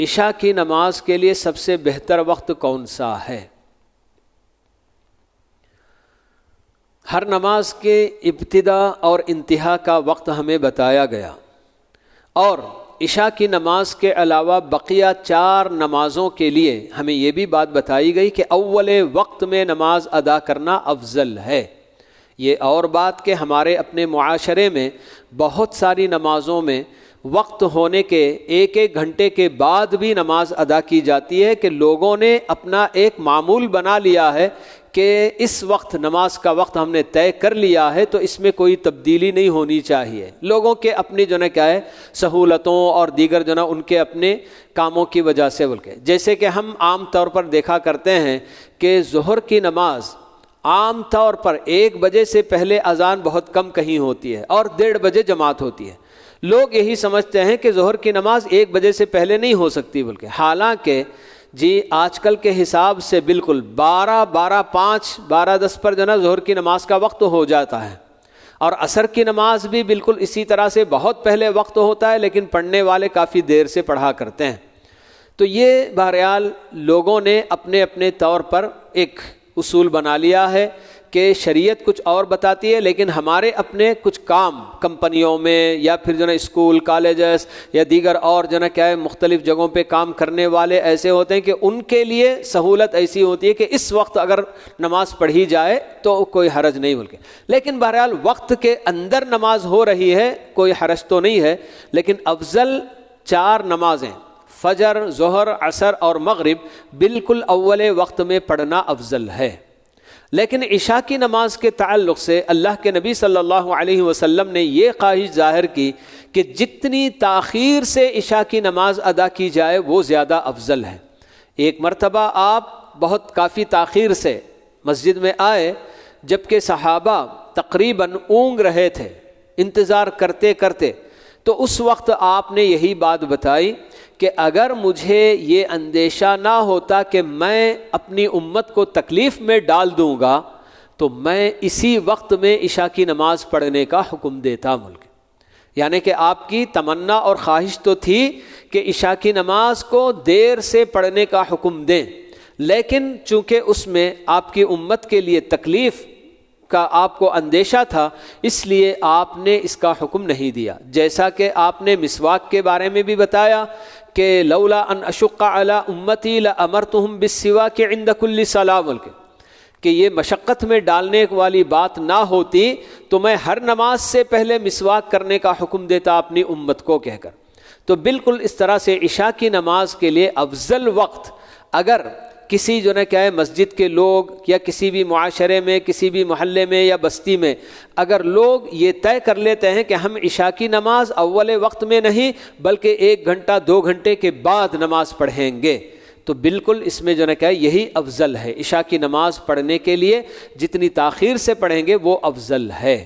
عشاء کی نماز کے لیے سب سے بہتر وقت کون سا ہے؟ ہر نماز کے ابتدا اور انتہا کا وقت ہمیں بتایا گیا، اور عشاء کی نماز کے علاوہ بقیہ 4 نمازوں کے لیے ہمیں یہ بھی بات بتائی گئی کہ اول وقت میں نماز ادا کرنا افضل ہے۔ یہ اور بات کہ ہمارے اپنے معاشرے میں بہت ساری نمازوں میں وقت ہونے کے 1-1 گھنٹے کے بعد بھی نماز ادا کی جاتی ہے کہ لوگوں نے اپنا ایک معمول بنا لیا ہے کہ اس وقت نماز کا وقت ہم نے طے کر لیا ہے تو اس میں کوئی تبدیلی نہیں ہونی چاہیے۔ لوگوں کے اپنی جو ہے کیا ہے سہولتوں اور دیگر جو ہے ان کے اپنے کاموں کی وجہ سے بلکہ جیسے کہ ہم عام طور پر دیکھا کرتے ہیں کہ ظہر کی نماز عام طور پر 1 بجے سے پہلے اذان بہت کم کہیں ہوتی ہے اور 1:30 بجے جماعت ہوتی ہے۔ لوگ یہی سمجھتے ہیں کہ ظہر کی نماز 1 بجے سے پہلے نہیں ہو سکتی، بلکہ حالانکہ جی آج کل کے حساب سے بالکل 12:05 12:10 پر جو نا ظہر کی نماز کا وقت ہو جاتا ہے، اور عصر کی نماز بھی بالکل اسی طرح سے بہت پہلے وقت ہوتا ہے، لیکن پڑھنے والے کافی دیر سے پڑھا کرتے ہیں۔ تو یہ بہرحال لوگوں نے اپنے اپنے طور پر ایک اصول بنا لیا ہے کہ شریعت کچھ اور بتاتی ہے، لیکن ہمارے اپنے کچھ کام کمپنیوں میں یا پھر جو نا اسکول کالجز یا دیگر اور جو نا کیا ہے مختلف جگہوں پہ کام کرنے والے ایسے ہوتے ہیں کہ ان کے لیے سہولت ایسی ہوتی ہے کہ اس وقت اگر نماز پڑھی جائے تو کوئی حرج نہیں بلکہ، لیکن بہرحال وقت کے اندر نماز ہو رہی ہے کوئی حرج تو نہیں ہے، لیکن افضل 4 نمازیں فجر، ظہر، عصر اور مغرب بالکل اول وقت میں پڑھنا افضل ہے۔ لیکن عشاء کی نماز کے تعلق سے اللہ کے نبی صلی اللہ علیہ وسلم نے یہ خواہش ظاہر کی کہ جتنی تاخیر سے عشاء کی نماز ادا کی جائے وہ زیادہ افضل ہے۔ ایک مرتبہ آپ بہت کافی تاخیر سے مسجد میں آئے، جبکہ صحابہ تقریباً اونگ رہے تھے انتظار کرتے کرتے، تو اس وقت آپ نے یہی بات بتائی کہ اگر مجھے یہ اندیشہ نہ ہوتا کہ میں اپنی امت کو تکلیف میں ڈال دوں گا تو میں اسی وقت میں عشاء کی نماز پڑھنے کا حکم دیتا ملک۔ یعنی کہ آپ کی تمنا اور خواہش تو تھی کہ عشاء کی نماز کو دیر سے پڑھنے کا حکم دیں، لیکن چونکہ اس میں آپ کی امت کے لیے تکلیف کا آپ کو اندیشہ تھا، اس لیے آپ نے اس کا حکم نہیں دیا۔ جیسا کہ آپ نے مسواک کے بارے میں بھی بتایا کہ لولا ان اشق علی امتی لامرتهم بالسواک عند کل صلاۃ، کہ یہ مشقت میں ڈالنے والی بات نہ ہوتی تو میں ہر نماز سے پہلے مسواک کرنے کا حکم دیتا اپنی امت کو کہہ کر۔ تو بالکل اس طرح سے عشاء کی نماز کے لیے افضل وقت، اگر کسی جو ہے کیا ہے مسجد کے لوگ یا کسی بھی معاشرے میں کسی بھی محلے میں یا بستی میں اگر لوگ یہ طے کر لیتے ہیں کہ ہم عشاء کی نماز اول وقت میں نہیں بلکہ 1 گھنٹہ 2 گھنٹے کے بعد نماز پڑھیں گے، تو بالکل اس میں جو ہے کیا ہے یہی افضل ہے۔ عشاء کی نماز پڑھنے کے لیے جتنی تاخیر سے پڑھیں گے وہ افضل ہے۔